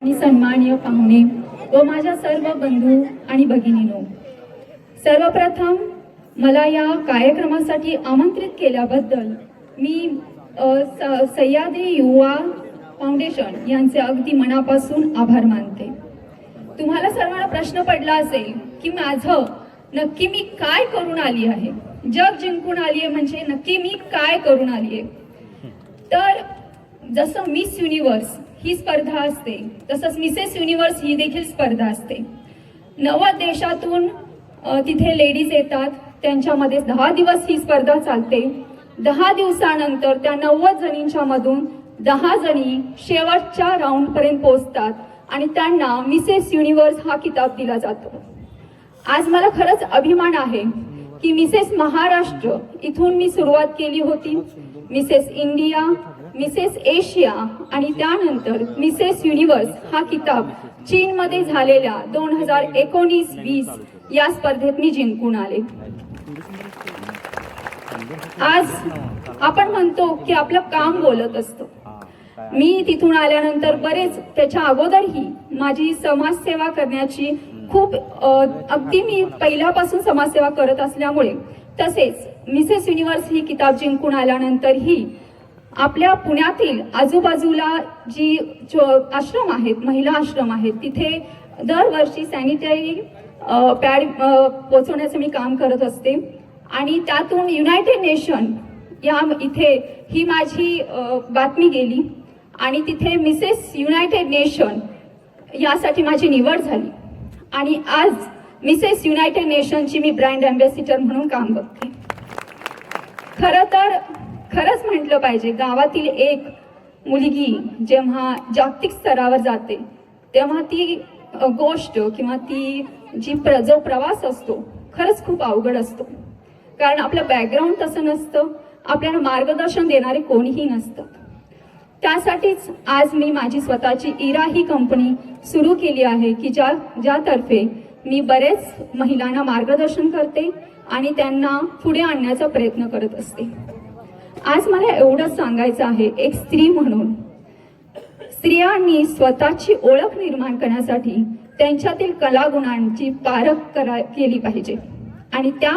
आणि सन्माननीय पाहुणे व माझ्या सर्व बंधू आणि भगिनींनो, सर्वप्रथम मला या कार्यक्रमासाठी आमंत्रित केल्याबद्दल मी सह्याद्री युवा फाउंडेशन यांचे अगदी मनापासून आभार मानते। तुम्हाला सर्वांना प्रश्न पडला असेल की माझं नक्की मी काय करून आली आहे, जग जिंकून आली आहे म्हणजे नक्की मी काय करून आली आहे। तर जसं मिस युनिव्हर्स ही स्पर्धा असते तसंच मिसेस युनिव्हर्स ही देखील स्पर्धा असते। 90 देशातून तिथे लेडीज येतात, त्यांच्यामध्ये 10 दिवस ही स्पर्धा चालते। 10 दिवसानंतर त्या 90 जणींच्या मधून 10 जणी शेवटच्या राऊंड पर्यंत पोहोचतात आणि त्यांना मिसेस युनिव्हर्स हा किताब दिला जातो। आज मला खरंच अभिमान आहे की मिसेस महाराष्ट्र इथून मी सुरुवात केली होती। मिसेस इंडिया, मिसेस एशिया आणि त्यानंतर मिसेस युनिव्हर्स हा किताब चीनमध्ये झालेल्या 2019-20 या स्पर्धेत मी जिंकून आले। आज आपण म्हणतो की आपलं काम बोलत असतं। मी तिथून आल्यानंतर बरेच त्याच्या अगोदरही माझी समाजसेवा करण्याची खूप अगदी मी पहिल्यापासून समाजसेवा करत असल्यामुळे, तसेच मिसेस युनिव्हर्स ही किताब जिंकून आल्यानंतरही आपल्या पुण्यातील आजूबाजूला जी आश्रम आहेत, महिला आश्रम आहेत, तिथे दरवर्षी सॅनिटरी पॅड पोचवण्याचं मी काम करत असते आणि त्यातून युनायटेड नेशन या इथे ही माझी बातमी गेली आणि तिथे मिसेस युनायटेड नेशन यासाठी माझी निवड झाली आणि आज मिसेस युनायटेड नेशनची मी ब्रँड अँबॅसिडर म्हणून काम बघते। खरंच म्हटलं पाहिजे, गावातील एक मुलगी जेव्हा जागतिक स्तरावर जाते तेव्हा ती गोष्ट किंवा ती जो प्रवास असतो खरंच खूप अवघड असतो, कारण आपलं बॅकग्राऊंड तसं नसतं, आपल्याला मार्गदर्शन देणारे कोणीही नसतं। त्यासाठीच आज मी माझी स्वतःची इरा ही कंपनी सुरू केली आहे की ज्यातर्फे मी बरेच महिलांना मार्गदर्शन करते आणि त्यांना पुढे आणण्याचा प्रयत्न करत असते। आज मला एवढंच सांगायचं आहे, एक स्त्री म्हणून स्त्रियांनी स्वतःची ओळख निर्माण करण्यासाठी त्यांच्यातील कलागुणांची पारख केली पाहिजे आणि त्या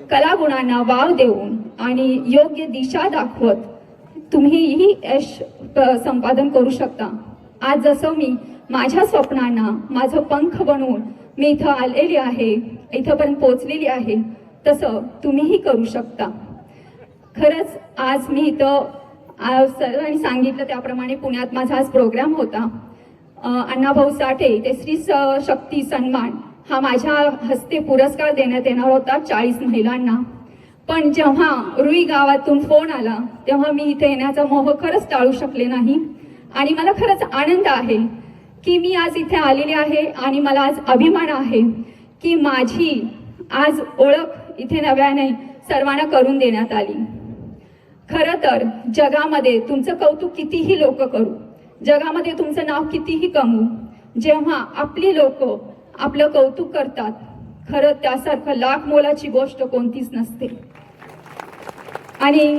कलागुणांना वाव देऊन आणि योग्य दिशा दाखवत तुम्हीही यश संपादन करू शकता। आज जसं मी माझ्या स्वप्नांना माझं पंख बनवून मी इथं आलेली आहे, इथंपर्यंत पोहोचलेली आहे, तसं तुम्हीही करू शकता। खरंच आज मी इथं सर्वांनी सांगितलं त्याप्रमाणे पुण्यात माझा आज प्रोग्राम होता। अण्णाभाऊ साठे ते स्त्री शक्ती सन्मान हा माझ्या हस्ते पुरस्कार देण्यात येणार होता 40 महिलांना, पण जेव्हा रुई गावातून फोन आला तेव्हा मी इथे येण्याचा मोह खरंच टाळू शकले नाही आणि मला खरंच आनंद आहे की मी आज इथे आलेली आहे आणि मला आज अभिमान आहे की माझी आज ओळख इथे नव्याने सर्वांना करून देण्यात आली। खरं तर जगामध्ये तुमचं कौतुक कितीही लोक करू, जगामध्ये तुमचं नाव कितीही कमवू, जेव्हा आपली लोक आपलं कौतुक करतात खरं त्यासारखं लाख मोलाची गोष्ट कोणतीच नसते। आणि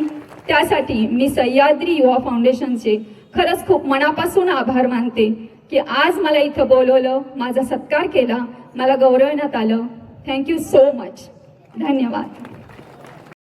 त्यासाठी मी सह्याद्री युवा फाउंडेशनचे खरंच खूप मनापासून आभार मानते की आज मला इथं बोलवलं, माझा सत्कार केला, मला गौरवण्यात आलं। थँक्यू सो मच, धन्यवाद।